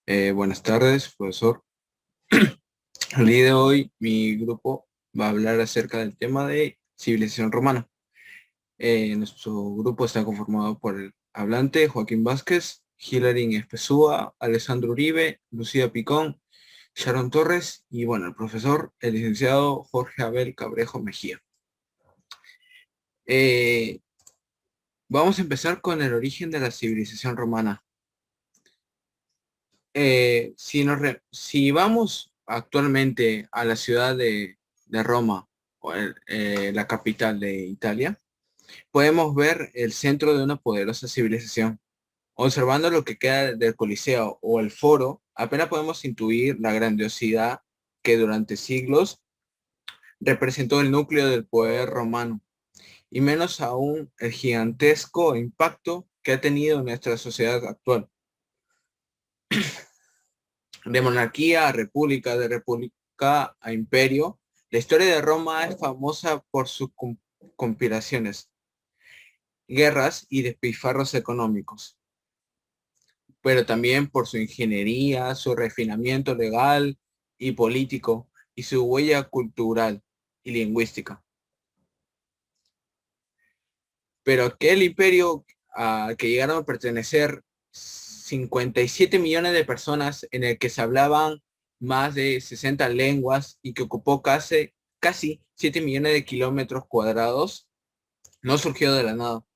Buenas tardes, profesor. El día de hoy mi grupo va a hablar acerca del tema de civilización romana. Nuestro grupo está conformado por el hablante Joaquín Vázquez, Hilary Espesúa, Alessandro Uribe, Lucía Picón, Sharon Torres y bueno, el profesor, el licenciado Jorge Abel Cabrejo Mejía. Eh, Vamos a empezar con el origen de la civilización romana. Si vamos actualmente a la ciudad de Roma, o la capital de Italia, podemos ver el centro de una poderosa civilización. Observando lo que queda del Coliseo o el Foro, apenas podemos intuir la grandiosidad que durante siglos representó el núcleo del poder romano, y menos aún el gigantesco impacto que ha tenido en nuestra sociedad actual. De monarquía a república, de república a imperio, la historia de Roma es famosa por sus conspiraciones, guerras y despilfarros económicos, pero también por su ingeniería, su refinamiento legal y político y su huella cultural y lingüística. Pero aquel imperio al que llegaron a pertenecer 57 millones de personas, en el que se hablaban más de 60 lenguas y que ocupó casi 7 millones de kilómetros cuadrados, no surgió de la nada.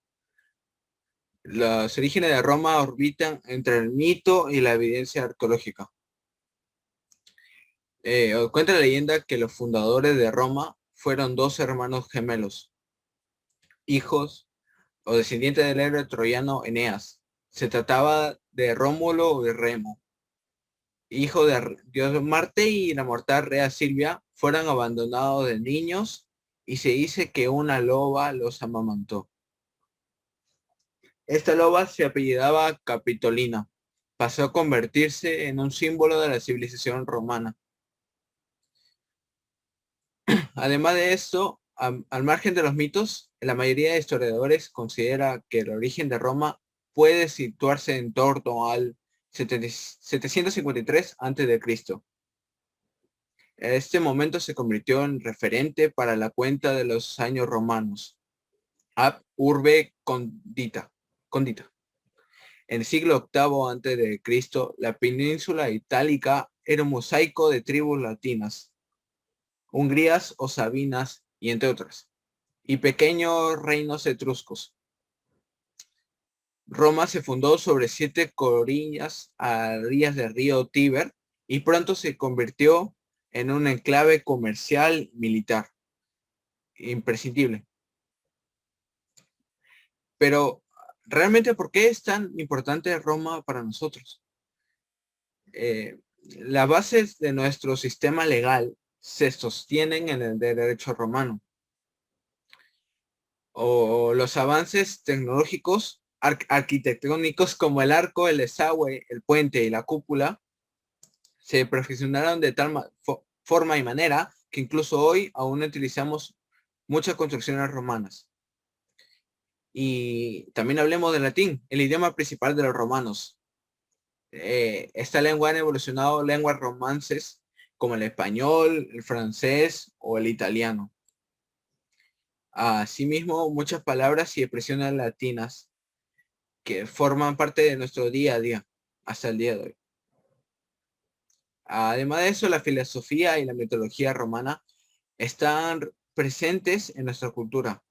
Los orígenes de Roma orbitan entre el mito y la evidencia arqueológica. Cuenta la leyenda que los fundadores de Roma fueron dos hermanos gemelos, hijos o descendientes del héroe troyano Eneas. Se trataba de Rómulo y Remo, hijo de Dios Marte, y la mortal Rea Silvia. Fueron abandonados de niños y se dice que una loba los amamantó. Esta loba se apellidaba Capitolina. Pasó a convertirse en un símbolo de la civilización romana. Además de esto, al margen de los mitos, la mayoría de historiadores considera que el origen de Roma puede situarse en torno al 753 a.C. En este momento se convirtió en referente para la cuenta de los años romanos, ab urbe condita. En el siglo VIII a.C., la península itálica era un mosaico de tribus latinas, hungrías o sabinas, y entre otras, y pequeños reinos etruscos. Roma se fundó sobre 7 colinas a orillas del río Tíber y pronto se convirtió en un enclave comercial militar imprescindible. Pero, ¿realmente por qué es tan importante Roma para nosotros? Las bases de nuestro sistema legal se sostienen en el derecho romano. O los avances tecnológicos arquitectónicos como el arco, el desagüe, el puente y la cúpula se perfeccionaron de tal forma y manera que incluso hoy aún utilizamos muchas construcciones romanas. Y también hablemos del latín, el idioma principal de los romanos. Esta lengua ha evolucionado lenguas romances como el español, el francés o el italiano. Asimismo, muchas palabras y expresiones latinas que forman parte de nuestro día a día hasta el día de hoy. Además de eso, la filosofía y la mitología romana están presentes en nuestra cultura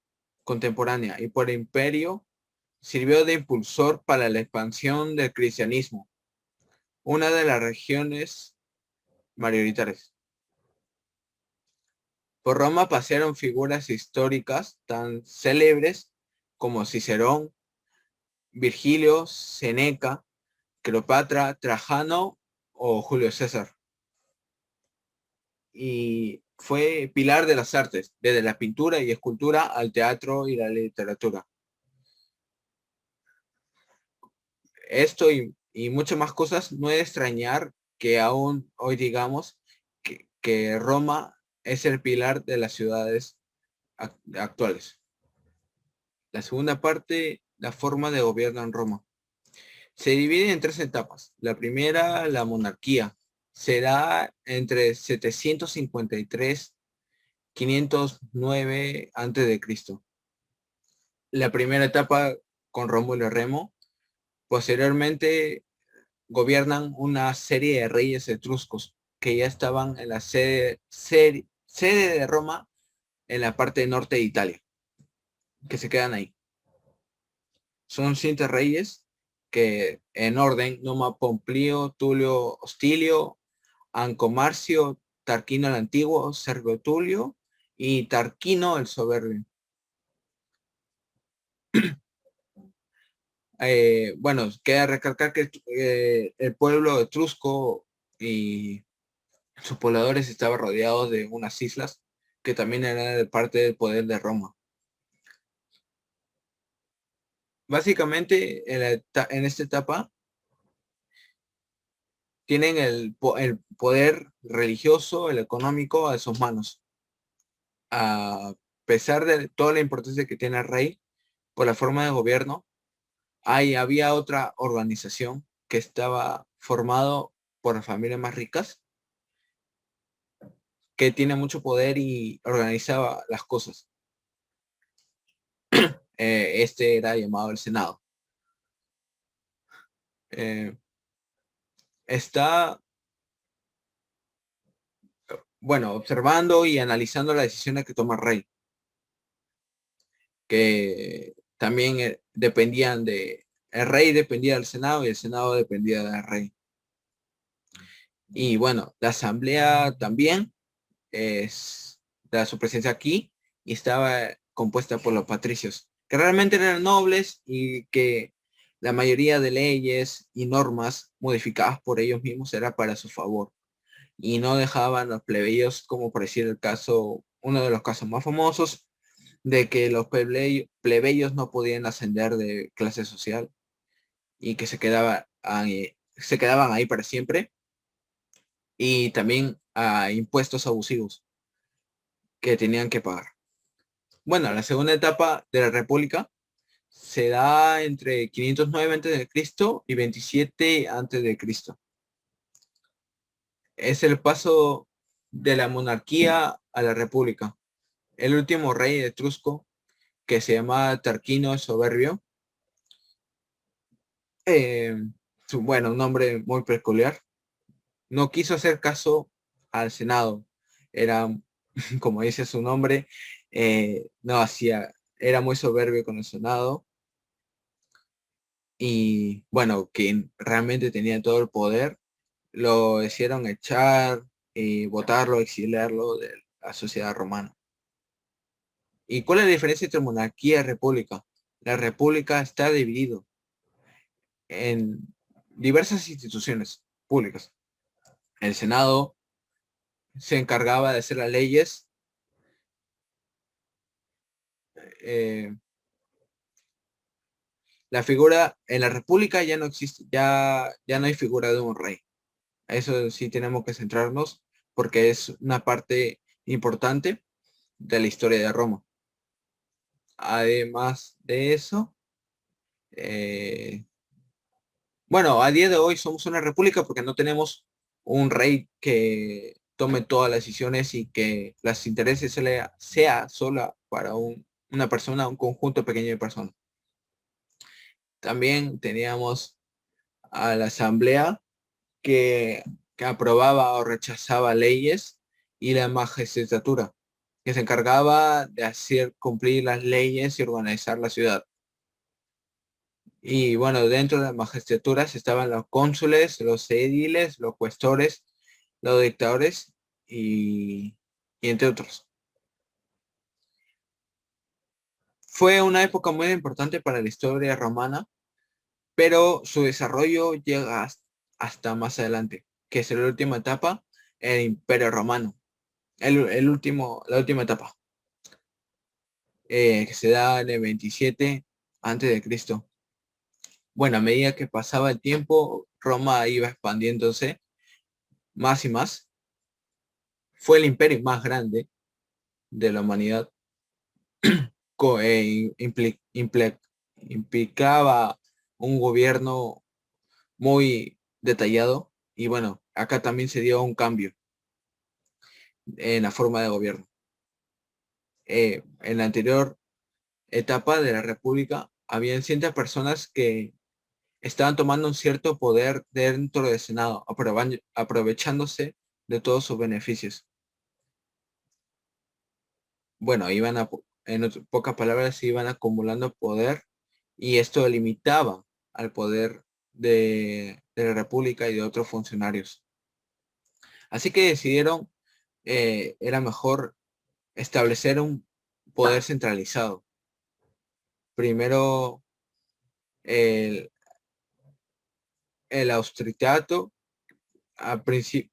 contemporánea, y por el imperio sirvió de impulsor para la expansión del cristianismo, una de las regiones mayoritarias. Por Roma pasearon figuras históricas tan célebres como Cicerón, Virgilio, Seneca, Cleopatra, Trajano o Julio César. Y fue pilar de las artes, desde la pintura y escultura al teatro y la literatura. Esto y muchas más cosas, no es de extrañar que aún hoy digamos que Roma es el pilar de las ciudades actuales. La segunda parte, la forma de gobierno en Roma. Se divide en tres etapas. La primera, la monarquía, se da entre 753 509 antes de Cristo. La primera etapa con Rómulo y Remo. Posteriormente gobiernan una serie de reyes etruscos que ya estaban en la sede de Roma en la parte norte de Italia, que se quedan ahí. Son 7 reyes que en orden: Numa Pomplio, Tulio Hostilio, Ancomarcio, Tarquino el Antiguo, Servio Tulio y Tarquino el Soberbio. Bueno, queda recalcar que el pueblo etrusco y sus pobladores estaban rodeados de unas islas que también eran de parte del poder de Roma. Básicamente, en esta etapa tienen el poder religioso, el económico a sus manos. A pesar de toda la importancia que tiene el rey por la forma de gobierno, había otra organización que estaba formado por las familias más ricas, que tiene mucho poder y organizaba las cosas. Este era llamado el Senado. Eh, está, bueno, observando y analizando las decisiones que toma el rey, que también el rey dependía del Senado y el Senado dependía del rey. Y bueno, la asamblea también da su presencia aquí y estaba compuesta por los patricios, que realmente eran nobles y que la mayoría de leyes y normas modificadas por ellos mismos era para su favor y no dejaban a los plebeyos, como por decir el caso, uno de los casos más famosos, de que los plebeyos no podían ascender de clase social y que se quedaban ahí para siempre, y también a impuestos abusivos que tenían que pagar. Bueno, la segunda etapa de la República se da entre 509 a.C. y 27 a.C. Es el paso de la monarquía a la república. El último rey etrusco, que se llamaba Tarquino el Soberbio, eh, bueno, un nombre muy peculiar, no quiso hacer caso al Senado. Era, como dice su nombre, no hacía, era muy soberbio con el Senado. Y bueno, quien realmente tenía todo el poder, lo hicieron echar y votarlo, exiliarlo de la sociedad romana. ¿Y cuál es la diferencia entre monarquía y república? La república está dividido en diversas instituciones públicas. El Senado se encargaba de hacer las leyes. eh, la figura en la república ya no existe, ya no hay figura de un rey. Eso sí tenemos que centrarnos porque es una parte importante de la historia de Roma. Además de eso, eh, bueno, a día de hoy somos una república porque no tenemos un rey que tome todas las decisiones y que las intereses sea sola para una persona, un conjunto pequeño de personas. También teníamos a la asamblea que, que aprobaba o rechazaba leyes, y la magistratura, que se encargaba de hacer cumplir las leyes y organizar la ciudad. Y bueno, dentro de las magistraturas estaban los cónsules, los ediles, los cuestores, los dictadores y entre otros. Fue una época muy importante para la historia romana, pero su desarrollo llega hasta más adelante, que es la última etapa, el Imperio Romano. La última etapa, que se da en el 27 antes de Cristo. Bueno, a medida que pasaba el tiempo, Roma iba expandiéndose más y más. Fue el imperio más grande de la humanidad. co- eh, impli- imple- Implicaba un gobierno muy detallado. Y bueno, acá también se dio un cambio en la forma de gobierno. En la anterior etapa de la República, habían ciertas personas que estaban tomando un cierto poder dentro del Senado, aprovechándose de todos sus beneficios. Bueno, en pocas palabras, iban acumulando poder y esto limitaba al poder de la República y de otros funcionarios. Así que decidieron, era mejor establecer un poder centralizado. Primero, el, el austriato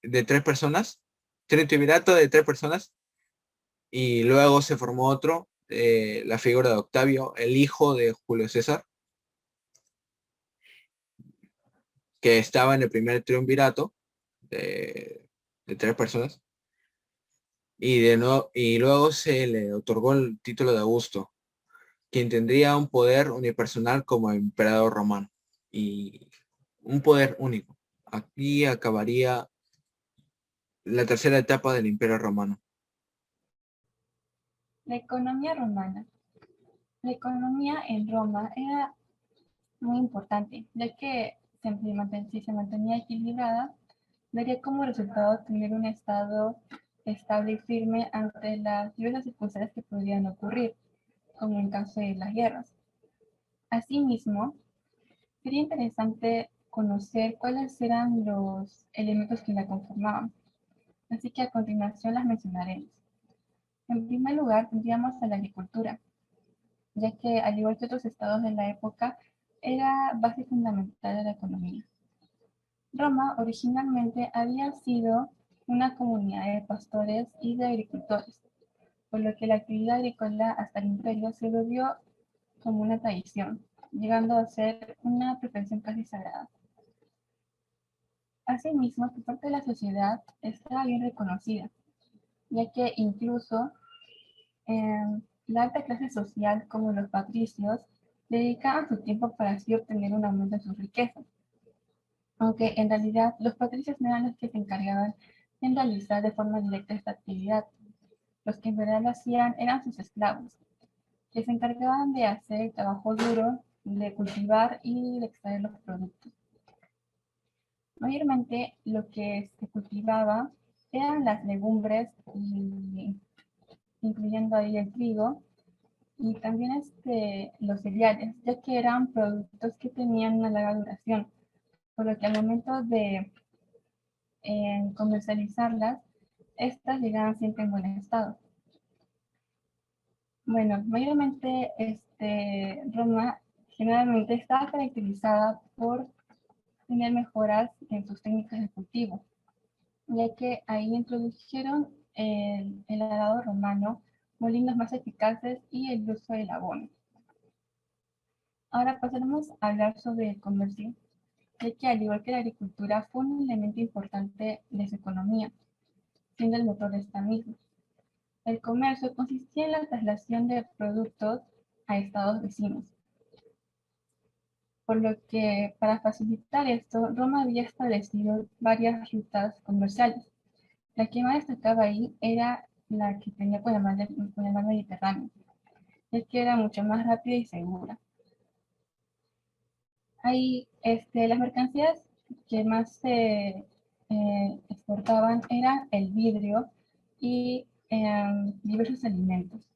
de tres personas, triunvirato de tres personas, y luego se formó otro, la figura de Octavio, el hijo de Julio César, que estaba en el primer triunvirato de tres personas, y luego se le otorgó el título de Augusto, quien tendría un poder unipersonal como emperador romano, y un poder único. Aquí acabaría la tercera etapa del Imperio Romano. La economía romana. La economía en Roma era muy importante, ya que si se mantenía equilibrada, daría como resultado tener un estado estable y firme ante las diversas circunstancias que podrían ocurrir, como en caso de las guerras. Asimismo, sería interesante conocer cuáles eran los elementos que la conformaban, así que a continuación las mencionaremos. En primer lugar, tendríamos a la agricultura, ya que al igual que otros estados de la época, era base fundamental de la economía. Roma originalmente había sido una comunidad de pastores y de agricultores, por lo que la actividad agrícola hasta el imperio se volvió como una tradición, llegando a ser una profesión casi sagrada. Asimismo, su parte de la sociedad estaba bien reconocida, ya que incluso la alta clase social, como los patricios, dedicaban su tiempo para así obtener un aumento de sus riquezas, aunque en realidad los patricios no eran los que se encargaban en realizar de forma directa esta actividad. Los que en verdad lo hacían eran sus esclavos, que se encargaban de hacer el trabajo duro, de cultivar y de extraer los productos. Mayormente lo que se cultivaba eran las legumbres, incluyendo ahí el trigo, y también los cereales, ya que eran productos que tenían una larga duración, por lo que al momento de comercializarlas, estas llegaban siempre en buen estado. Bueno, mayormente Roma generalmente estaba caracterizada por tener mejoras en sus técnicas de cultivo, ya que ahí introdujeron el arado romano, molinos más eficaces y el uso del abono. Ahora pasaremos a hablar sobre el comercio, ya que al igual que la agricultura fue un elemento importante de su economía, siendo el motor de esta misma. El comercio consistía en la traslación de productos a estados vecinos, por lo que para facilitar esto, Roma había establecido varias rutas comerciales. La que más destacaba ahí era la que tenía con el mar Mediterráneo, ya que era mucho más rápida y segura. Ahí, las mercancías que más se exportaban eran el vidrio y diversos alimentos.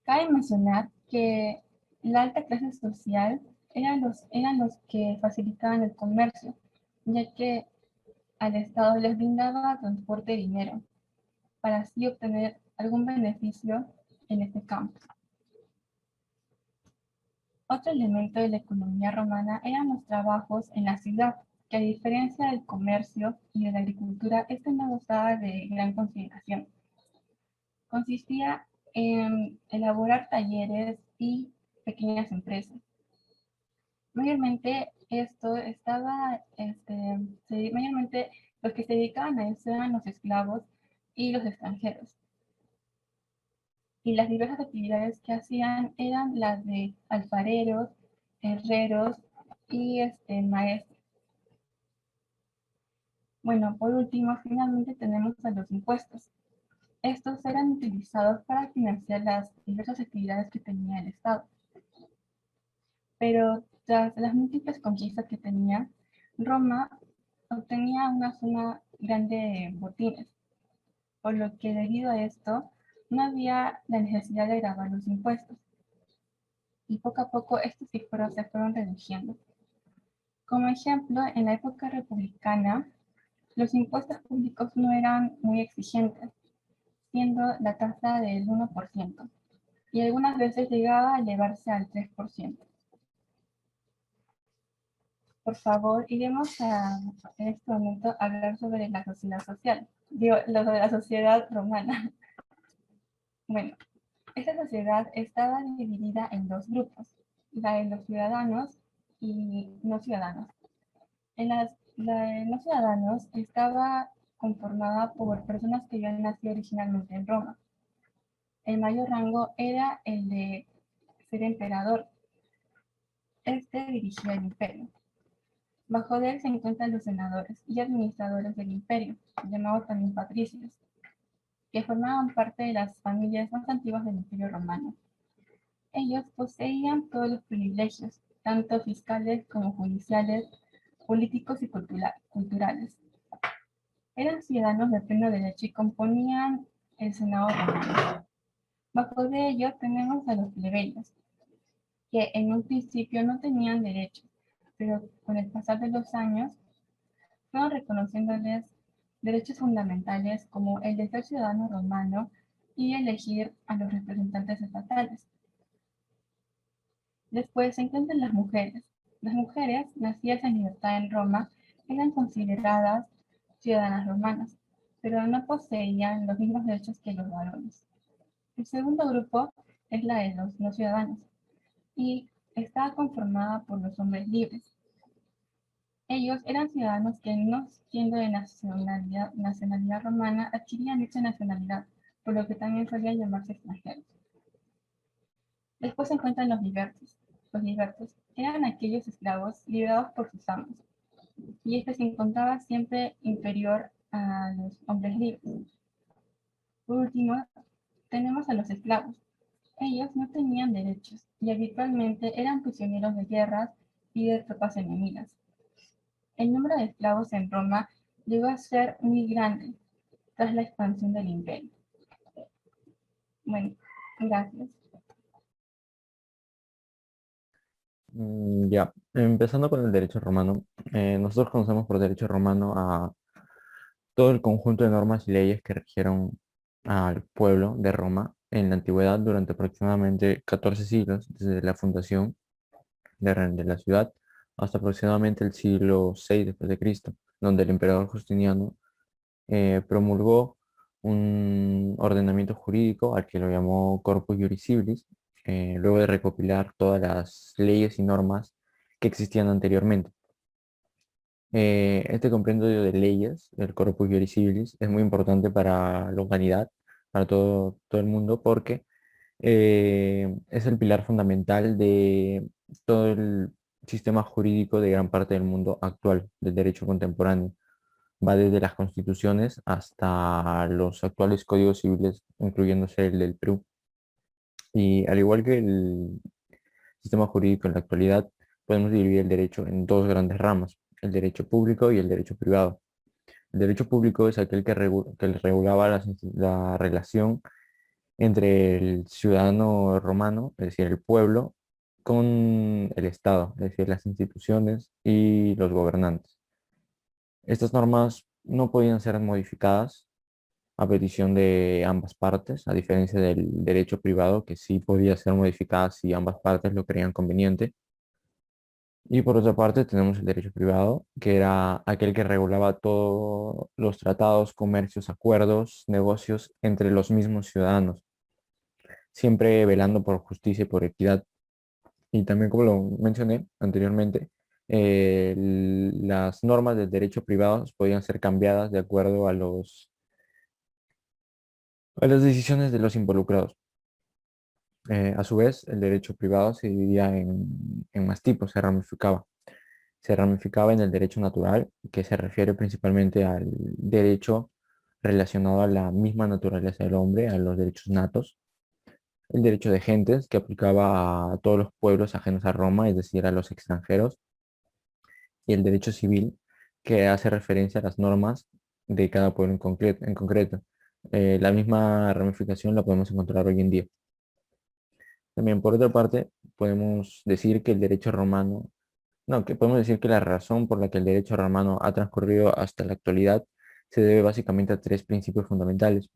Cabe mencionar que la alta clase social eran los que facilitaban el comercio, ya que al Estado les brindaba transporte y dinero, para así obtener algún beneficio en este campo. Otro elemento de la economía romana eran los trabajos en la ciudad, que a diferencia del comercio y de la agricultura, este no gozaba de gran consideración. Consistía en elaborar talleres y pequeñas empresas. Mayormente mayormente los que se dedicaban a eso eran los esclavos y los extranjeros. Y las diversas actividades que hacían eran las de alfareros, herreros, y maestros. Bueno, por último, finalmente tenemos a los impuestos. Estos eran utilizados para financiar las diversas actividades que tenía el Estado. Pero tras las múltiples conquistas que tenía, Roma obtenía una suma grande de botines, por lo que debido a esto no había la necesidad de gravar los impuestos, y poco a poco estos cifras se fueron reduciendo. Como ejemplo, en la época republicana, los impuestos públicos no eran muy exigentes, siendo la tasa del 1%, y algunas veces llegaba a elevarse al 3%. Por favor, iremos en este momento a hablar sobre la sociedad social, lo de la sociedad romana. Bueno, esta sociedad estaba dividida en dos grupos, la de los ciudadanos y no ciudadanos. La de no ciudadanos estaba conformada por personas que habían nacido originalmente en Roma. El mayor rango era el de ser emperador. Este dirigía el imperio. Bajo de él se encuentran los senadores y administradores del imperio, llamados también patricios, que formaban parte de las familias más antiguas del imperio romano. Ellos poseían todos los privilegios, tanto fiscales como judiciales, políticos y culturales. Eran ciudadanos de pleno derecho y componían el Senado romano. Bajo de ellos tenemos a los plebeyos, que en un principio no tenían derechos, pero con el pasar de los años fueron reconociéndoles derechos fundamentales como el de ser ciudadano romano y elegir a los representantes estatales. Después se encuentran las mujeres. Las mujeres, nacidas en libertad en Roma, eran consideradas ciudadanas romanas, pero no poseían los mismos derechos que los varones. El segundo grupo es la de los no ciudadanos y está conformada por los hombres libres. Ellos eran ciudadanos que, no siendo de nacionalidad romana, adquirían dicha nacionalidad, por lo que también solían llamarse extranjeros. Después se encuentran los libertos. Los libertos eran aquellos esclavos liberados por sus amos, y este se encontraba siempre inferior a los hombres libres. Por último, tenemos a los esclavos. Ellos no tenían derechos y habitualmente eran prisioneros de guerras y de tropas enemigas. El número de esclavos en Roma llegó a ser muy grande tras la expansión del imperio. Bueno, gracias. Ya, empezando con el derecho romano, nosotros conocemos por derecho romano a todo el conjunto de normas y leyes que rigieron al pueblo de Roma en la antigüedad durante aproximadamente 14 siglos, desde la fundación de la ciudad hasta aproximadamente el siglo VI después de Cristo, donde el emperador Justiniano promulgó un ordenamiento jurídico al que lo llamó Corpus Juris Civilis, luego de recopilar todas las leyes y normas que existían anteriormente. Este compendio de leyes, el Corpus Juris Civilis, es muy importante para la humanidad, para todo el mundo, porque es el pilar fundamental de todo el sistema jurídico de gran parte del mundo actual, del derecho contemporáneo. Va desde las constituciones hasta los actuales códigos civiles, incluyéndose el del Perú. Y al igual que el sistema jurídico en la actualidad, podemos dividir el derecho en dos grandes ramas, el derecho público y el derecho privado. El derecho público es aquel que regulaba la relación entre el ciudadano romano, es decir, el pueblo, con el Estado, es decir, las instituciones y los gobernantes. Estas normas no podían ser modificadas a petición de ambas partes, a diferencia del derecho privado, que sí podía ser modificada si ambas partes lo creían conveniente. Y por otra parte tenemos el derecho privado, que era aquel que regulaba todos los tratados, comercios, acuerdos, negocios entre los mismos ciudadanos, siempre velando por justicia y por equidad. Y también, como lo mencioné anteriormente, las normas del derecho privado podían ser cambiadas de acuerdo a las decisiones de los involucrados. A su vez, el derecho privado se dividía en más tipos, se ramificaba. se ramificaba en el derecho natural, que se refiere principalmente al derecho relacionado a la misma naturaleza del hombre, a los derechos natos. El derecho de gentes, que aplicaba a todos los pueblos ajenos a Roma, es decir, a los extranjeros. Y el derecho civil, que hace referencia a las normas de cada pueblo en concreto. La misma ramificación la podemos encontrar hoy en día. También, por otra parte, podemos decir que el derecho romano, no, que podemos decir que la razón por la que el derecho romano ha transcurrido hasta la actualidad se debe básicamente a tres principios fundamentales,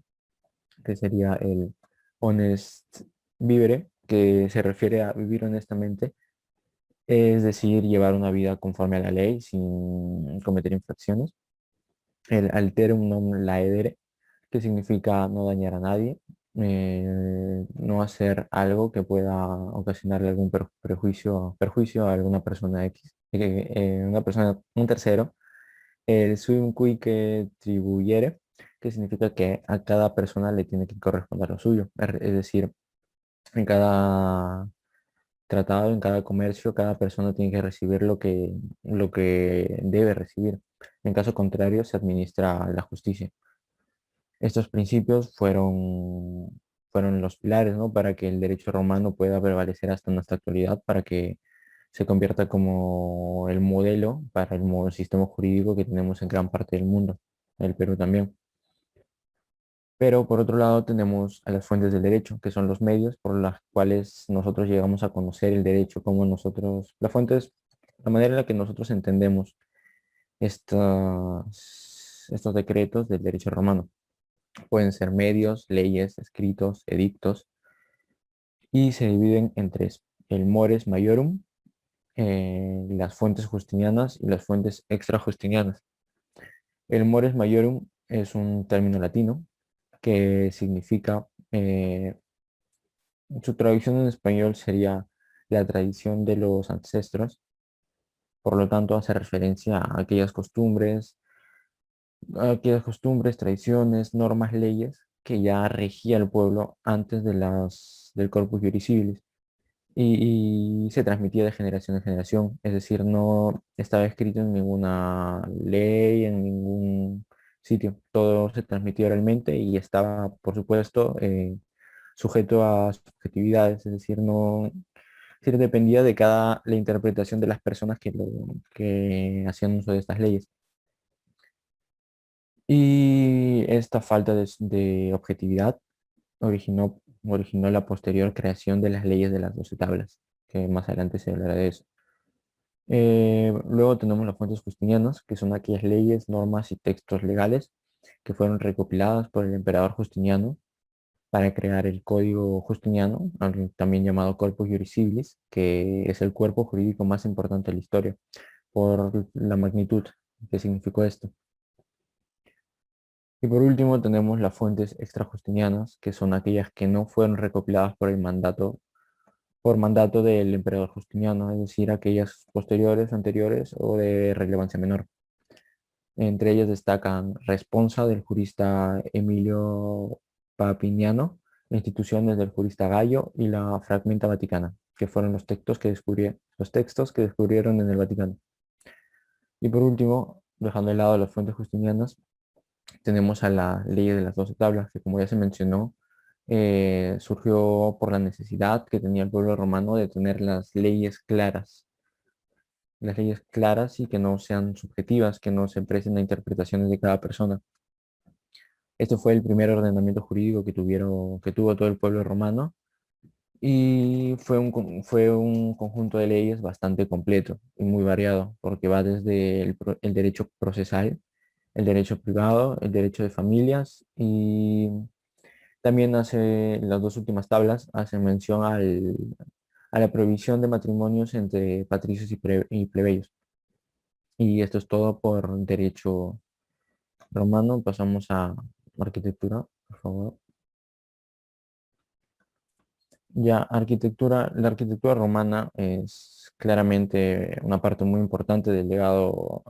que sería el honest vivere, que se refiere a vivir honestamente, es decir, llevar una vida conforme a la ley sin cometer infracciones. El alterum non laedere, que significa no dañar a nadie, no hacer algo que pueda ocasionarle algún perjuicio a alguna persona X, una persona, un tercero. El sum cuique tribuyere, que significa que a cada persona le tiene que corresponder lo suyo, es decir, en cada tratado, en cada comercio, cada persona tiene que recibir lo que debe recibir. En caso contrario, se administra la justicia. Estos principios fueron los pilares, ¿no? Para que el derecho romano pueda prevalecer hasta nuestra actualidad, para que se convierta como el modelo para el sistema jurídico que tenemos en gran parte del mundo, el Perú también. Pero por otro lado tenemos a las fuentes del derecho, que son los medios por los cuales nosotros llegamos a conocer el derecho, como nosotros, la fuente es la manera en la que nosotros entendemos estos decretos del derecho romano. Pueden ser medios, leyes, escritos, edictos, y se dividen en tres: el mores maiorum, las fuentes justinianas y las fuentes extrajustinianas. El mores maiorum es un término latino que significa, su traducción en español sería la tradición de los ancestros, por lo tanto hace referencia a aquellas costumbres, tradiciones, normas, leyes que ya regía el pueblo antes del Corpus Juris Civilis y se transmitía de generación en generación, es decir, no estaba escrito en ninguna ley, en ningún sitio, todo se transmitía oralmente y estaba, por supuesto, sujeto a subjetividades, es decir, no, es decir, dependía de la interpretación de las personas que hacían uso de estas leyes. Y esta falta de objetividad originó la posterior creación de las leyes de las 12 tablas, que más adelante se hablará de eso. Luego tenemos las fuentes justinianas, que son aquellas leyes, normas y textos legales que fueron recopiladas por el emperador Justiniano para crear el Código Justiniano, también llamado Corpus Juris Civilis, que es el cuerpo jurídico más importante de la historia, por la magnitud que significó esto. Y por último tenemos las fuentes extrajustinianas, que son aquellas que no fueron recopiladas por mandato del emperador Justiniano, es decir, aquellas posteriores, anteriores o de relevancia menor. Entre ellas destacan Responsa del jurista Emilio Papiniano, Instituciones del jurista Gallo y la Fragmenta Vaticana, que fueron los textos que descubrieron en el Vaticano. Y por último, dejando de lado las fuentes justinianas, tenemos a la ley de las 12 tablas, que como ya se mencionó, surgió por la necesidad que tenía el pueblo romano de tener las leyes claras y que no sean subjetivas, que no se presten a interpretaciones de cada persona. Este fue el primer ordenamiento jurídico que tuvo todo el pueblo romano y fue un conjunto de leyes bastante completo y muy variado, porque va desde el derecho procesal, el derecho privado, el derecho de familias y también las dos últimas tablas hacen mención a la prohibición de matrimonios entre patricios y plebeyos. Y esto es todo por derecho romano. Pasamos a arquitectura, por favor. Ya, la arquitectura romana es claramente una parte muy importante del legado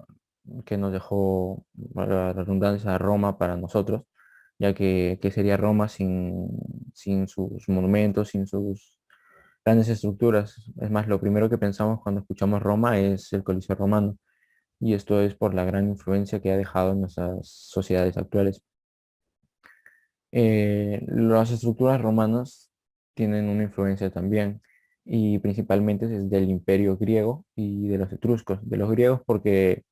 que nos dejó, valga la redundancia, Roma para nosotros, ya que sería Roma sin sus monumentos, grandes estructuras. Es más, lo primero que pensamos cuando escuchamos Roma es el Coliseo romano, y esto es por la gran influencia que ha dejado en nuestras sociedades actuales. Las estructuras romanas tienen una influencia también, y principalmente es del Imperio griego y de los etruscos. De los griegos porque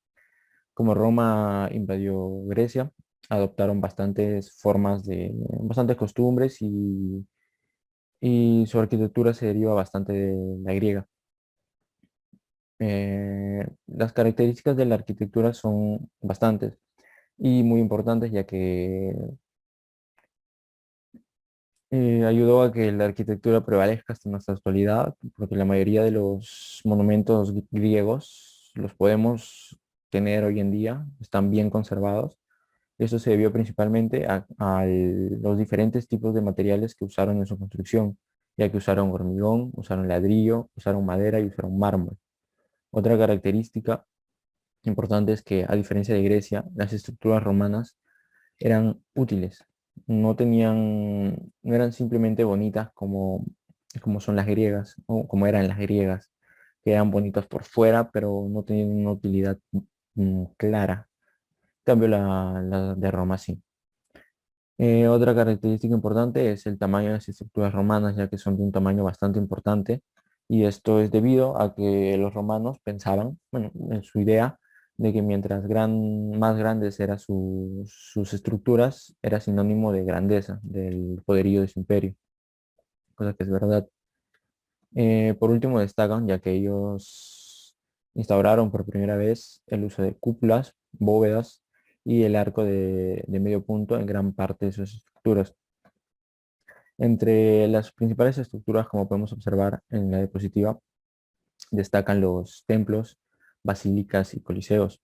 como Roma invadió Grecia, adoptaron bastantes formas bastantes costumbres, y su arquitectura se deriva bastante de la griega. Las características de la arquitectura son bastantes y muy importantes, ya que ayudó a que la arquitectura prevalezca hasta nuestra actualidad, porque la mayoría de los monumentos griegos los podemos tener hoy en día, están bien conservados. Esto se debió principalmente a los diferentes tipos de materiales que usaron en su construcción, ya que usaron hormigón, usaron ladrillo, usaron madera y usaron mármol. Otra característica importante es que, a diferencia de Grecia, las estructuras romanas eran útiles. No eran simplemente bonitas como son las griegas, o como eran las griegas, que eran bonitas por fuera, pero no tenían una utilidad clara. En cambio, la de Roma sí. Otra característica importante es el tamaño de las estructuras romanas, ya que son de un tamaño bastante importante, y esto es debido a que los romanos pensaban, bueno, en su idea, de que mientras más grandes eran sus estructuras, era sinónimo de grandeza, del poderío de su imperio, cosa que es verdad. Por último destacan, ya que ellos instauraron por primera vez el uso de cúpulas, bóvedas y el arco de medio punto en gran parte de sus estructuras. Entre las principales estructuras, como podemos observar en la diapositiva, destacan los templos, basílicas y coliseos.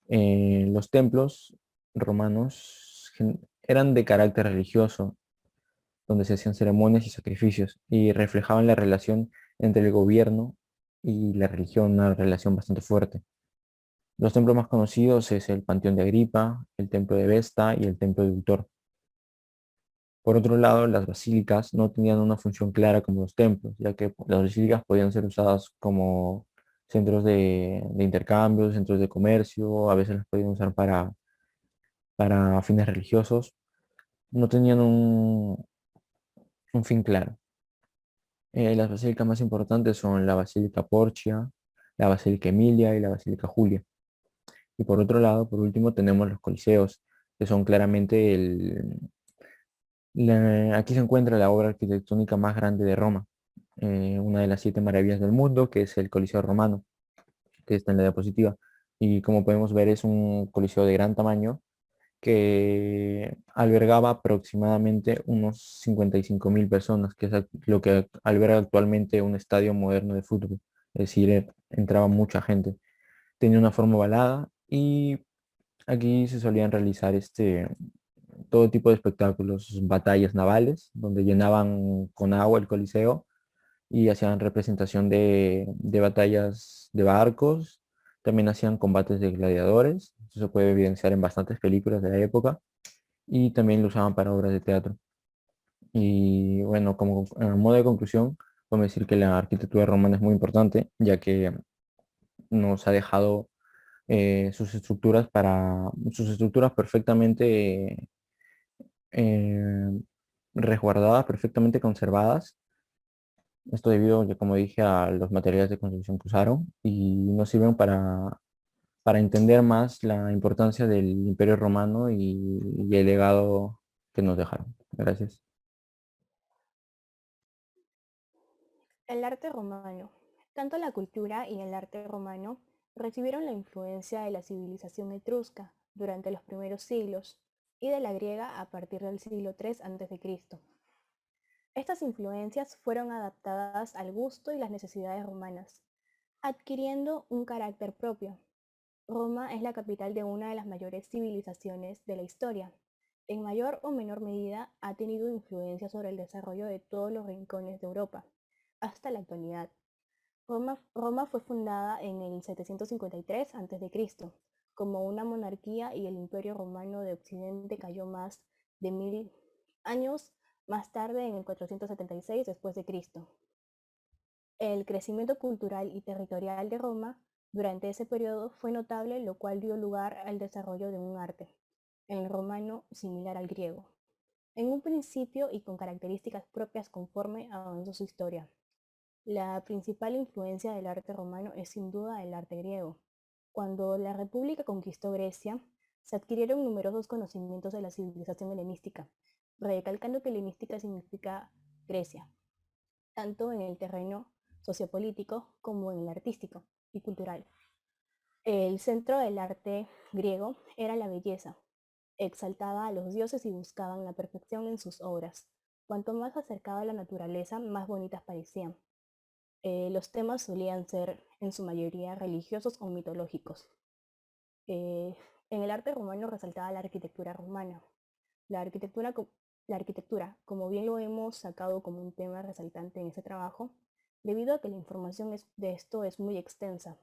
Los templos romanos eran de carácter religioso, donde se hacían ceremonias y sacrificios, y reflejaban la relación entre el gobierno y la religión, una relación bastante fuerte. Los templos más conocidos es el Panteón de Agripa, el Templo de Vesta y el Templo de Ultor. Por otro lado, las basílicas no tenían una función clara como los templos, ya que las basílicas podían ser usadas como centros de intercambio, centros de comercio, a veces las podían usar para fines religiosos. No tenían un fin claro. Las basílicas más importantes son la Basílica Porcia, la Basílica Emilia y la Basílica Julia. Y por otro lado, por último, tenemos los coliseos, que son claramente aquí se encuentra la obra arquitectónica más grande de Roma, una de las siete maravillas del mundo, que es el Coliseo Romano, que está en la diapositiva. Y como podemos ver, es un coliseo de gran tamaño que albergaba aproximadamente unos 55.000 personas, que es lo que alberga actualmente un estadio moderno de fútbol. Es decir, entraba mucha gente. Tenía una forma ovalada, y aquí se solían realizar todo tipo de espectáculos, batallas navales, donde llenaban con agua el coliseo y hacían representación de batallas de barcos. También hacían combates de gladiadores. Eso se puede evidenciar en bastantes películas de la época, y también lo usaban para obras de teatro. Y bueno, como modo de conclusión, podemos decir que la arquitectura romana es muy importante, ya que nos ha dejado sus estructuras perfectamente eh, resguardadas, perfectamente conservadas. Esto debido, ya como dije, a los materiales de construcción que usaron, y nos sirven para entender más la importancia del Imperio Romano y el legado que nos dejaron. Gracias. El arte romano. Tanto la cultura y el arte romano recibieron la influencia de la civilización etrusca durante los primeros siglos y de la griega a partir del siglo III a.C. Estas influencias fueron adaptadas al gusto y las necesidades romanas, adquiriendo un carácter propio. Roma es la capital de una de las mayores civilizaciones de la historia. En mayor o menor medida ha tenido influencia sobre el desarrollo de todos los rincones de Europa, hasta la actualidad. Roma fue fundada en el 753 a.C. como una monarquía, y el Imperio Romano de Occidente cayó más de 1000 años más tarde, en el 476 después de Cristo. El crecimiento cultural y territorial de Roma durante ese periodo fue notable, lo cual dio lugar al desarrollo de un arte, el romano similar al griego, en un principio y con características propias conforme avanzó su historia. La principal influencia del arte romano es sin duda el arte griego. Cuando la República conquistó Grecia, se adquirieron numerosos conocimientos de la civilización helenística, recalcando que helenística significa Grecia, tanto en el terreno sociopolítico como en el artístico y cultural. El centro del arte griego era la belleza. Exaltaba a los dioses y buscaban la perfección en sus obras. Cuanto más acercaba a la naturaleza, más bonitas parecían. Los temas solían ser en su mayoría religiosos o mitológicos. Eh, en el arte romano resaltaba la arquitectura romana. La arquitectura, la arquitectura, como bien lo hemos sacado como un tema resaltante en este trabajo, debido a que la información de esto es muy extensa.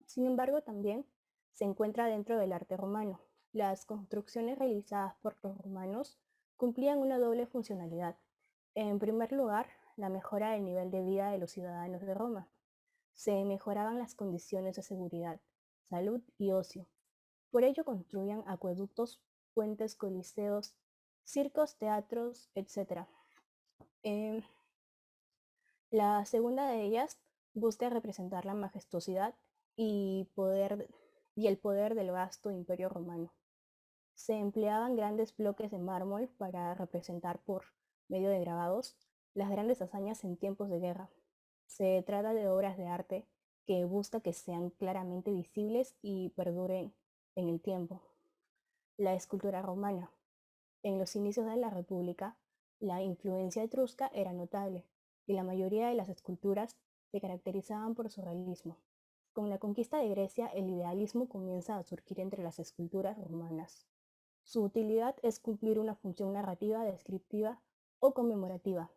Sin embargo, también se encuentra dentro del arte romano. Las construcciones realizadas por los romanos cumplían una doble funcionalidad. En primer lugar, la mejora del nivel de vida de los ciudadanos de Roma. Se mejoraban las condiciones de seguridad, salud y ocio. Por ello construían acueductos, puentes, coliseos, circos, teatros, etc. Eh, la segunda de ellas busca representar la majestuosidad y, y el poder del vasto imperio romano. Se empleaban grandes bloques de mármol para representar por medio de grabados las grandes hazañas en tiempos de guerra. Se trata de obras de arte que busca que sean claramente visibles y perduren en el tiempo. La escultura romana. En los inicios de la República, la influencia etrusca era notable y la mayoría de las esculturas se caracterizaban por su realismo. Con la conquista de Grecia, el idealismo comienza a surgir entre las esculturas romanas. Su utilidad es cumplir una función narrativa, descriptiva o conmemorativa.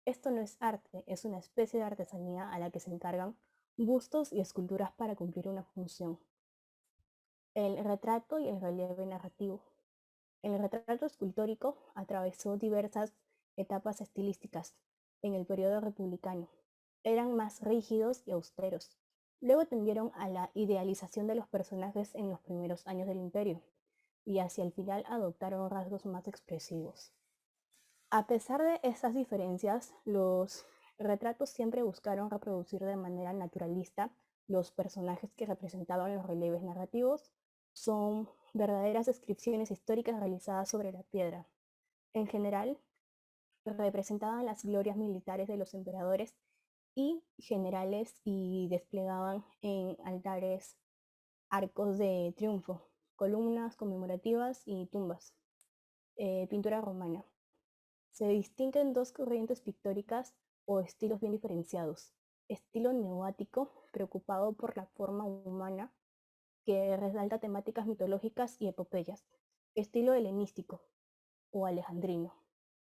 Esto no es arte, es una especie de artesanía a la que se encargan bustos y esculturas para cumplir una función. El retrato y el relieve narrativo. El retrato escultórico atravesó diversas etapas estilísticas en el periodo republicano. Eran más rígidos y austeros. Luego tendieron a la idealización de los personajes en los primeros años del imperio y hacia el final adoptaron rasgos más expresivos. A pesar de estas diferencias, los retratos siempre buscaron reproducir de manera naturalista los personajes que representaban los relieves narrativos. Son verdaderas descripciones históricas realizadas sobre la piedra. En general, representaban las glorias militares de los emperadores y generales y desplegaban en altares arcos de triunfo, columnas conmemorativas y tumbas. Pintura romana. Se distinguen dos corrientes pictóricas o estilos bien diferenciados. Estilo neoático, preocupado por la forma humana, que resalta temáticas mitológicas y epopeyas. Estilo helenístico o alejandrino,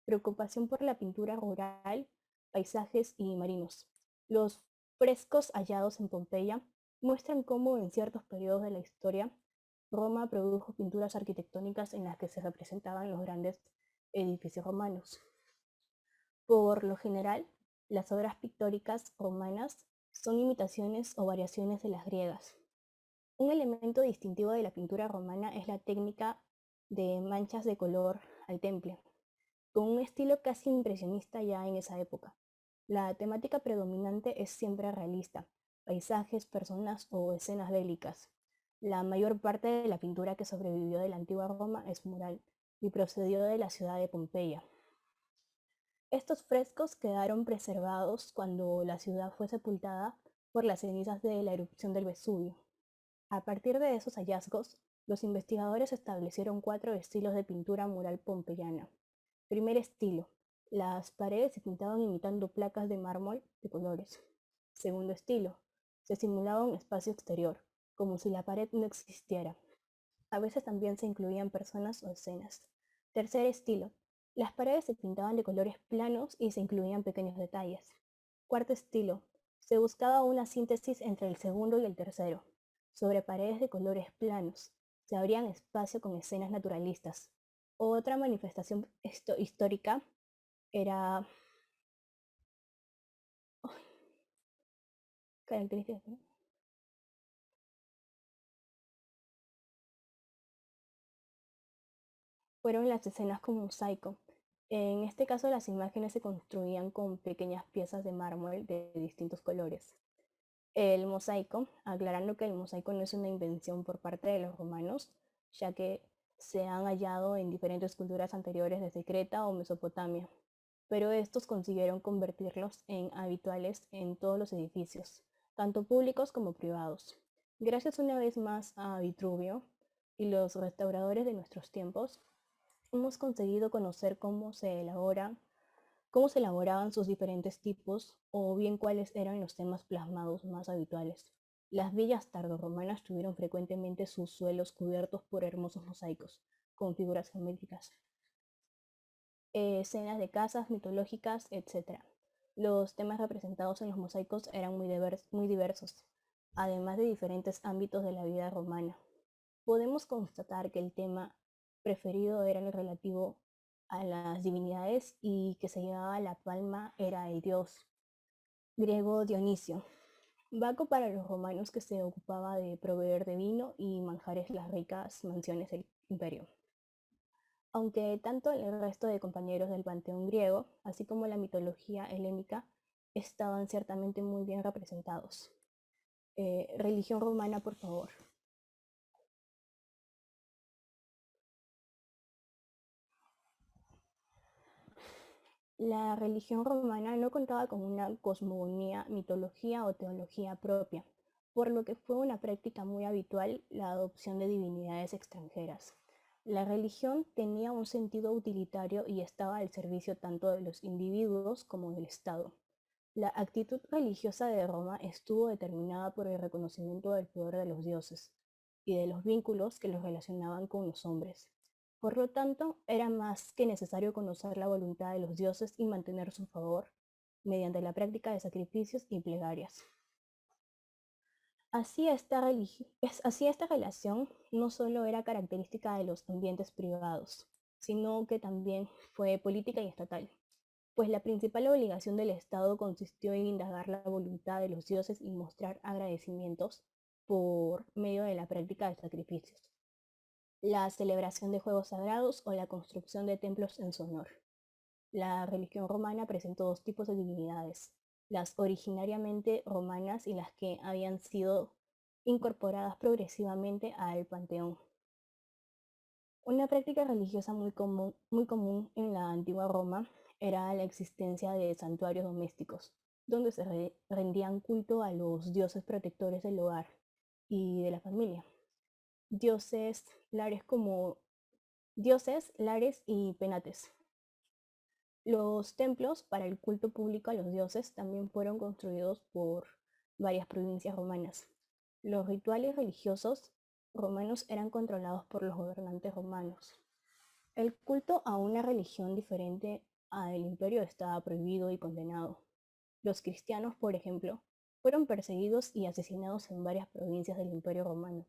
preocupación por la pintura rural, paisajes y marinos. Los frescos hallados en Pompeya muestran cómo en ciertos periodos de la historia Roma produjo pinturas arquitectónicas en las que se representaban los grandes edificios romanos. Por lo general, las obras pictóricas romanas son imitaciones o variaciones de las griegas. Un elemento distintivo de la pintura romana es la técnica de manchas de color al temple, con un estilo casi impresionista ya en esa época. La temática predominante es siempre realista, paisajes, personas o escenas bélicas. La mayor parte de la pintura que sobrevivió de la antigua Roma es mural y procedió de la ciudad de Pompeya. Estos frescos quedaron preservados cuando la ciudad fue sepultada por las cenizas de la erupción del Vesubio. A partir de esos hallazgos, los investigadores establecieron 4 estilos de pintura mural pompeyana. Primer estilo: las paredes se pintaban imitando placas de mármol de colores. Segundo estilo: se simulaba un espacio exterior, como si la pared no existiera. A veces también se incluían personas o escenas. Tercer estilo: las paredes se pintaban de colores planos y se incluían pequeños detalles. Cuarto estilo: se buscaba una síntesis entre el segundo y el tercero. Sobre paredes de colores planos, se abrían espacio con escenas naturalistas. Otra manifestación histórica era características, ¿no? Fueron las escenas con mosaico. En este caso, las imágenes se construían con pequeñas piezas de mármol de distintos colores. El mosaico, aclarando que el mosaico no es una invención por parte de los romanos, ya que se han hallado en diferentes culturas anteriores desde Creta o Mesopotamia, pero estos consiguieron convertirlos en habituales en todos los edificios, tanto públicos como privados. Gracias una vez más a Vitruvio y los restauradores de nuestros tiempos, hemos conseguido conocer cómo se elaboraban sus diferentes tipos o bien cuáles eran los temas plasmados más habituales. Las villas tardorromanas tuvieron frecuentemente sus suelos cubiertos por hermosos mosaicos con figuras geométricas, escenas de casas mitológicas, etc. Los temas representados en los mosaicos eran muy diversos, además de diferentes ámbitos de la vida romana. Podemos constatar que el tema preferido era el relativo a las divinidades y que se llevaba la palma era el dios griego Dionisio. Baco para los romanos, que se ocupaba de proveer de vino y manjares las ricas mansiones del imperio. Aunque tanto el resto de compañeros del panteón griego, así como la mitología helénica, estaban ciertamente muy bien representados. Religión romana, por favor. La religión romana no contaba con una cosmogonía, mitología o teología propia, por lo que fue una práctica muy habitual la adopción de divinidades extranjeras. La religión tenía un sentido utilitario y estaba al servicio tanto de los individuos como del Estado. La actitud religiosa de Roma estuvo determinada por el reconocimiento del poder de los dioses y de los vínculos que los relacionaban con los hombres. Por lo tanto, era más que necesario conocer la voluntad de los dioses y mantener su favor mediante la práctica de sacrificios y plegarias. Así esta relación no solo era característica de los ambientes privados, sino que también fue política y estatal, pues la principal obligación del Estado consistió en indagar la voluntad de los dioses y mostrar agradecimientos por medio de la práctica de sacrificios, la celebración de juegos sagrados o la construcción de templos en su honor. La religión romana presentó dos tipos de divinidades, las originariamente romanas y las que habían sido incorporadas progresivamente al panteón. Una práctica religiosa muy común en la antigua Roma era la existencia de santuarios domésticos, donde se rendían culto a los dioses protectores del hogar y de la familia. Dioses, lares y penates. Los templos para el culto público a los dioses también fueron construidos por varias provincias romanas. Los rituales religiosos romanos eran controlados por los gobernantes romanos. El culto a una religión diferente a del imperio estaba prohibido y condenado. Los cristianos, por ejemplo, fueron perseguidos y asesinados en varias provincias del imperio romano.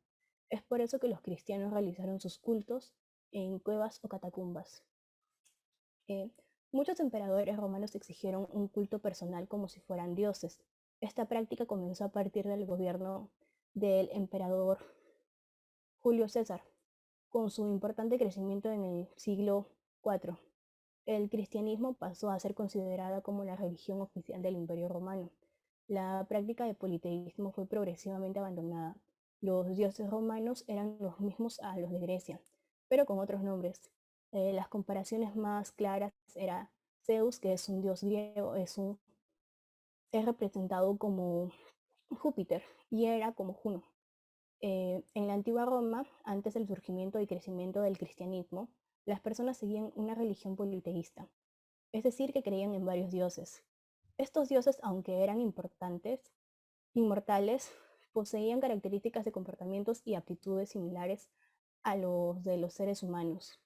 Es por eso que los cristianos realizaron sus cultos en cuevas o catacumbas. Muchos emperadores romanos exigieron un culto personal como si fueran dioses. Esta práctica comenzó a partir del gobierno del emperador Julio César, con su importante crecimiento en el siglo IV. El cristianismo pasó a ser considerada como la religión oficial del Imperio Romano. La práctica de politeísmo fue progresivamente abandonada. Los dioses romanos eran los mismos a los de Grecia, pero con otros nombres. Las comparaciones más claras era Zeus, que es un dios griego, es representado como Júpiter, y Hera como Juno. En la antigua Roma, antes del surgimiento y crecimiento del cristianismo, las personas seguían una religión politeísta, es decir, que creían en varios dioses. Estos dioses, aunque eran inmortales, poseían características de comportamientos y aptitudes similares a los de los seres humanos.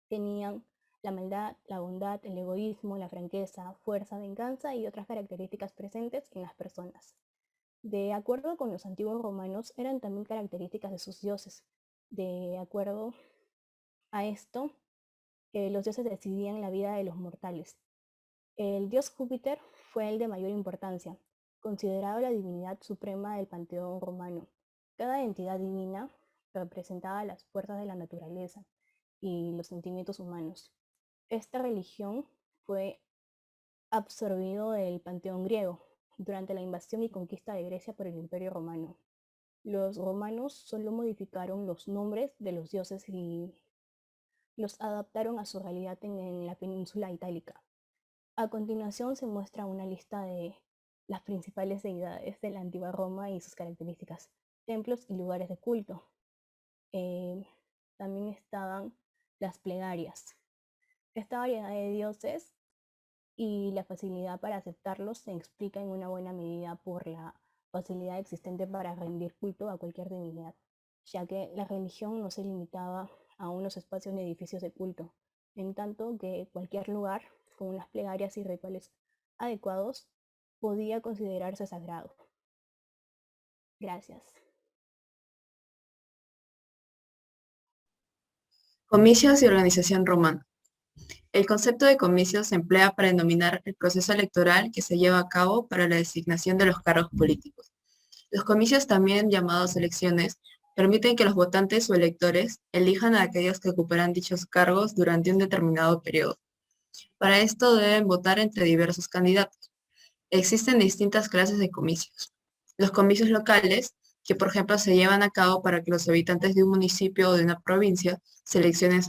Tenían la maldad, la bondad, el egoísmo, la franqueza, fuerza, venganza y otras características presentes en las personas. De acuerdo con los antiguos romanos, eran también características de sus dioses. De acuerdo a esto, los dioses decidían la vida de los mortales. El dios Júpiter fue el de mayor importancia. considerado la divinidad suprema del panteón romano. Cada entidad divina representaba las fuerzas de la naturaleza y los sentimientos humanos. Esta religión fue absorbido del panteón griego durante la invasión y conquista de Grecia por el Imperio Romano. Los romanos solo modificaron los nombres de los dioses y los adaptaron a su realidad en la península itálica. A continuación se muestra una lista de las principales deidades de la antigua Roma y sus características, templos y lugares de culto. También estaban las plegarias. Esta variedad de dioses y la facilidad para aceptarlos se explica en una buena medida por la facilidad existente para rendir culto a cualquier divinidad, ya que la religión no se limitaba a unos espacios ni edificios de culto, en tanto que cualquier lugar con unas plegarias y rituales adecuados podía considerarse sagrado. Gracias. Comicios y organización romana. El concepto de comicios se emplea para denominar el proceso electoral que se lleva a cabo para la designación de los cargos políticos. Los comicios, también llamados elecciones, permiten que los votantes o electores elijan a aquellos que ocuparán dichos cargos durante un determinado periodo. Para esto deben votar entre diversos candidatos. Existen distintas clases de comicios. Los comicios locales, que por ejemplo se llevan a cabo para que los habitantes de un municipio o de una provincia seleccionen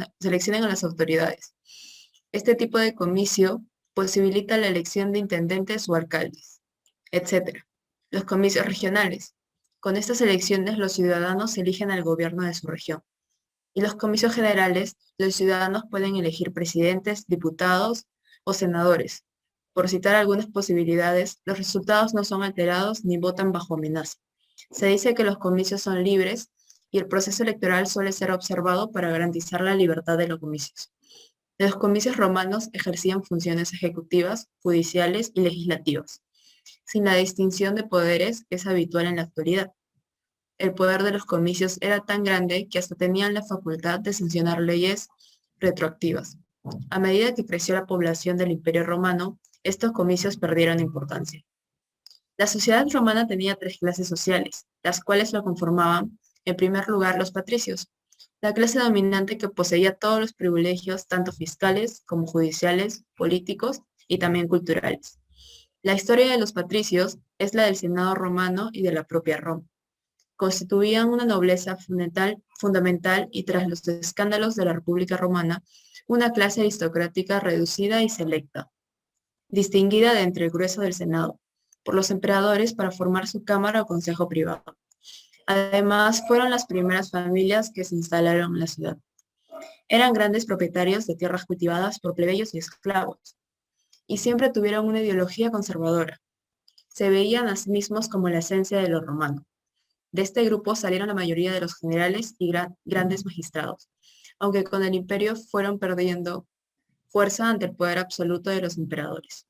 a las autoridades. Este tipo de comicio posibilita la elección de intendentes o alcaldes, etc. Los comicios regionales. Con estas elecciones los ciudadanos eligen al gobierno de su región. Y los comicios generales, los ciudadanos pueden elegir presidentes, diputados o senadores. Por citar algunas posibilidades, los resultados no son alterados ni votan bajo amenaza. Se dice que los comicios son libres y el proceso electoral suele ser observado para garantizar la libertad de los comicios. Los comicios romanos ejercían funciones ejecutivas, judiciales y legislativas, sin la distinción de poderes que es habitual en la actualidad. El poder de los comicios era tan grande que hasta tenían la facultad de sancionar leyes retroactivas. A medida que creció la población del Imperio Romano, estos comicios perdieron importancia. La sociedad romana tenía tres clases sociales, las cuales lo conformaban, en primer lugar, los patricios, la clase dominante que poseía todos los privilegios, tanto fiscales como judiciales, políticos y también culturales. La historia de los patricios es la del Senado romano y de la propia Roma. Constituían una nobleza fundamental y tras los escándalos de la República Romana, una clase aristocrática reducida y selecta, distinguida de entre el grueso del Senado, por los emperadores para formar su cámara o consejo privado. Además, fueron las primeras familias que se instalaron en la ciudad. Eran grandes propietarios de tierras cultivadas por plebeyos y esclavos, y siempre tuvieron una ideología conservadora. Se veían a sí mismos como la esencia de lo romano. De este grupo salieron la mayoría de los generales y grandes magistrados, aunque con el imperio fueron perdiendo fuerza ante el poder absoluto de los emperadores.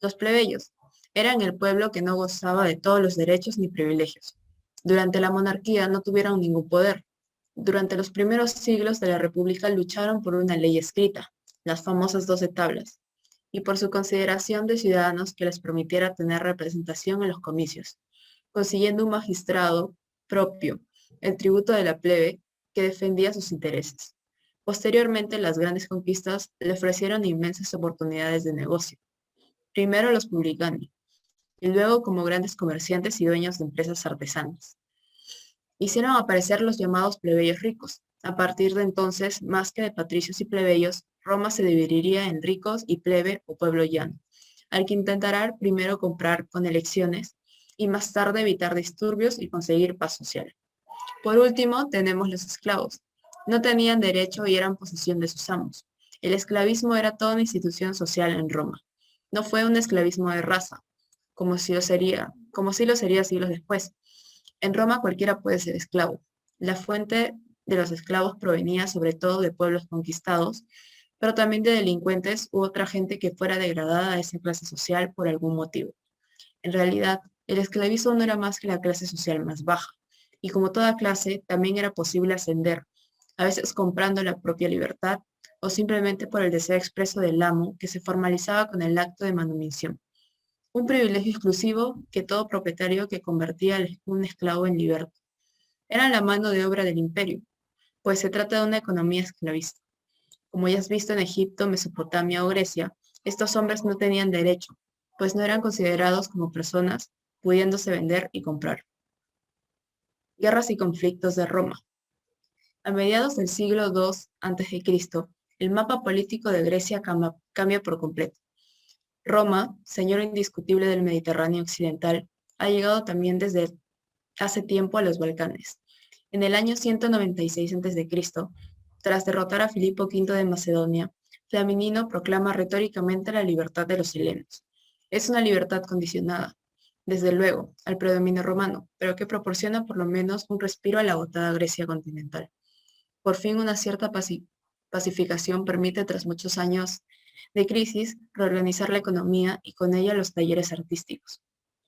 Los plebeyos eran el pueblo que no gozaba de todos los derechos ni privilegios. Durante la monarquía no tuvieron ningún poder. Durante los primeros siglos de la República lucharon por una ley escrita, las famosas 12 tablas, y por su consideración de ciudadanos que les permitiera tener representación en los comicios, consiguiendo un magistrado propio, el tributo de la plebe, que defendía sus intereses. Posteriormente, las grandes conquistas le ofrecieron inmensas oportunidades de negocio. Primero los publicani, y luego como grandes comerciantes y dueños de empresas artesanas. Hicieron aparecer los llamados plebeyos ricos. A partir de entonces, más que de patricios y plebeyos, Roma se dividiría en ricos y plebe o pueblo llano, al que intentará primero comprar con elecciones y más tarde evitar disturbios y conseguir paz social. Por último, tenemos los esclavos. No tenían derecho y eran posesión de sus amos. El esclavismo era toda una institución social en Roma. No fue un esclavismo de raza, como sí lo sería siglos después. En Roma cualquiera puede ser esclavo. La fuente de los esclavos provenía sobre todo de pueblos conquistados, pero también de delincuentes u otra gente que fuera degradada a esa clase social por algún motivo. En realidad, el esclavismo no era más que la clase social más baja, y como toda clase, también era posible ascender, a veces comprando la propia libertad, o simplemente por el deseo expreso del amo que se formalizaba con el acto de manumisión. un privilegio exclusivo que todo propietario que convertía a un esclavo en liberto. Eran la mano de obra del imperio, pues se trata de una economía esclavista. Como ya has visto en Egipto, Mesopotamia o Grecia, estos hombres no tenían derecho, pues no eran considerados como personas, pudiéndose vender y comprar. Guerras y conflictos de Roma. A mediados del siglo II a.C., el mapa político de Grecia cambia por completo. Roma, señor indiscutible del Mediterráneo occidental, ha llegado también desde hace tiempo a los Balcanes. En el año 196 a.C., tras derrotar a Filipo V de Macedonia, Flaminino proclama retóricamente la libertad de los helenos. Es una libertad condicionada, desde luego, al predominio romano, pero que proporciona por lo menos un respiro a la agotada Grecia continental. Por fin una cierta pacificación permite, tras muchos años de crisis, reorganizar la economía y con ella los talleres artísticos.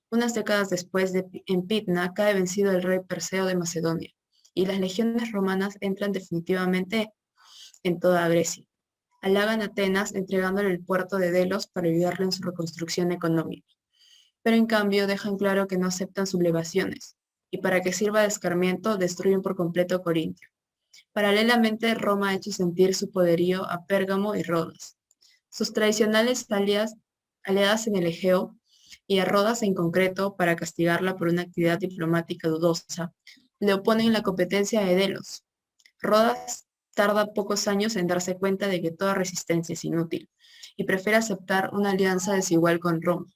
Unas décadas después, en Pydna, cae vencido el rey Perseo de Macedonia, y las legiones romanas entran definitivamente en toda Grecia. Halagan a Atenas entregándole el puerto de Delos para ayudarle en su reconstrucción económica. Pero en cambio dejan claro que no aceptan sublevaciones, y para que sirva de escarmiento destruyen por completo Corintio. Paralelamente, Roma ha hecho sentir su poderío a Pérgamo y Rodas. Sus tradicionales aliadas en el Egeo, y a Rodas en concreto, para castigarla por una actividad diplomática dudosa, le oponen la competencia de Delos. Rodas tarda pocos años en darse cuenta de que toda resistencia es inútil, y prefiere aceptar una alianza desigual con Roma.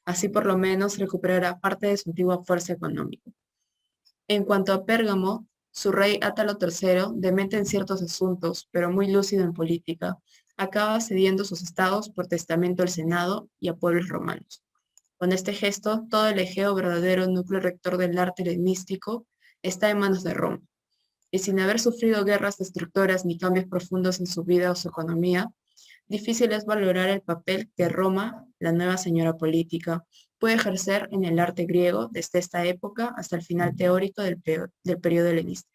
Así por lo menos recuperará parte de su antigua fuerza económica. En cuanto a Pérgamo, su rey Átalo III, demente en ciertos asuntos, pero muy lúcido en política, acaba cediendo sus estados por testamento al Senado y a pueblos romanos. Con este gesto, todo el Egeo, verdadero núcleo rector del arte helenístico, está en manos de Roma. Y sin haber sufrido guerras destructoras ni cambios profundos en su vida o su economía, difícil es valorar el papel que Roma, la nueva señora política, puede ejercer en el arte griego desde esta época hasta el final teórico del periodo helenístico.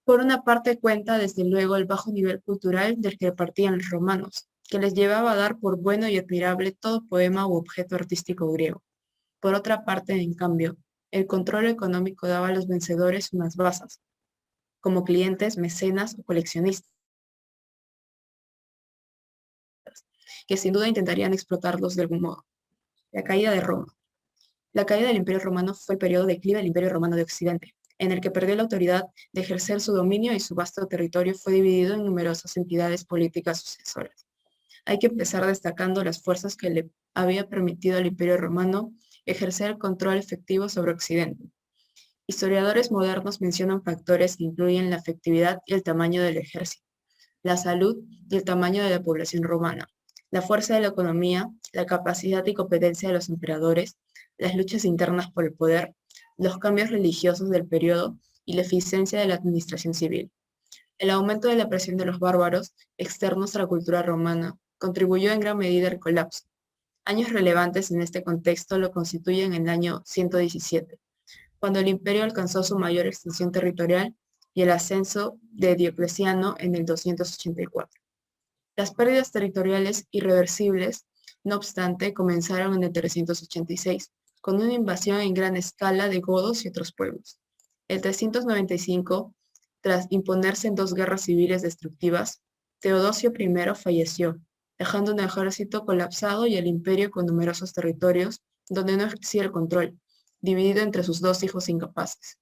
Por una parte cuenta desde luego el bajo nivel cultural del que partían los romanos, que les llevaba a dar por bueno y admirable todo poema u objeto artístico griego. Por otra parte, en cambio, el control económico daba a los vencedores unas bazas, como clientes, mecenas o coleccionistas, que sin duda intentarían explotarlos de algún modo. La caída de Roma. La caída del Imperio Romano fue el periodo de declive del Imperio Romano de Occidente, en el que perdió la autoridad de ejercer su dominio y su vasto territorio fue dividido en numerosas entidades políticas sucesoras. Hay que empezar destacando las fuerzas que le había permitido al Imperio Romano ejercer el control efectivo sobre Occidente. Historiadores modernos mencionan factores que incluyen la efectividad y el tamaño del ejército, la salud y el tamaño de la población romana, la fuerza de la economía, la capacidad y competencia de los emperadores, las luchas internas por el poder, los cambios religiosos del periodo y la eficiencia de la administración civil. El aumento de la presión de los bárbaros, externos a la cultura romana, contribuyó en gran medida al colapso. Años relevantes en este contexto lo constituyen en el año 117, cuando el imperio alcanzó su mayor extensión territorial, y el ascenso de Diocleciano en el 284. Las pérdidas territoriales irreversibles, no obstante, comenzaron en el 386, con una invasión en gran escala de godos y otros pueblos. El 395, tras imponerse en 2 guerras civiles destructivas, Teodosio I falleció, dejando un ejército colapsado y el imperio con numerosos territorios donde no ejercía el control, dividido entre sus 2 hijos incapaces.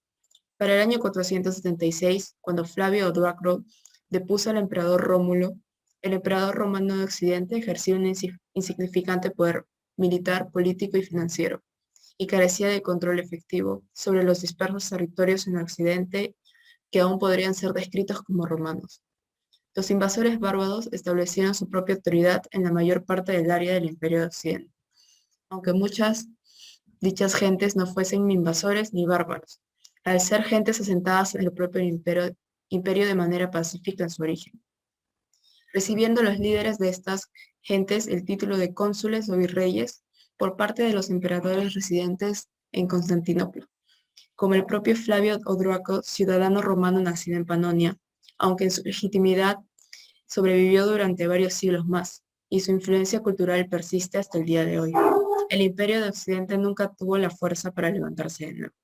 Para el año 476, cuando Flavio Odoacro depuso al emperador Rómulo, el emperador romano de Occidente ejercía un insignificante poder militar, político y financiero, y carecía de control efectivo sobre los dispersos territorios en Occidente que aún podrían ser descritos como romanos. Los invasores bárbaros establecieron su propia autoridad en la mayor parte del área del Imperio de Occidente, aunque muchas dichas gentes no fuesen ni invasores ni bárbaros, al ser gentes asentadas en el propio imperio de manera pacífica en su origen, recibiendo los líderes de estas gentes el título de cónsules o virreyes por parte de los emperadores residentes en Constantinopla, como el propio Flavio Odoacro, ciudadano romano nacido en Panonia, aunque en su legitimidad sobrevivió durante varios siglos más, y su influencia cultural persiste hasta el día de hoy. el Imperio de Occidente nunca tuvo la fuerza para levantarse de nuevo.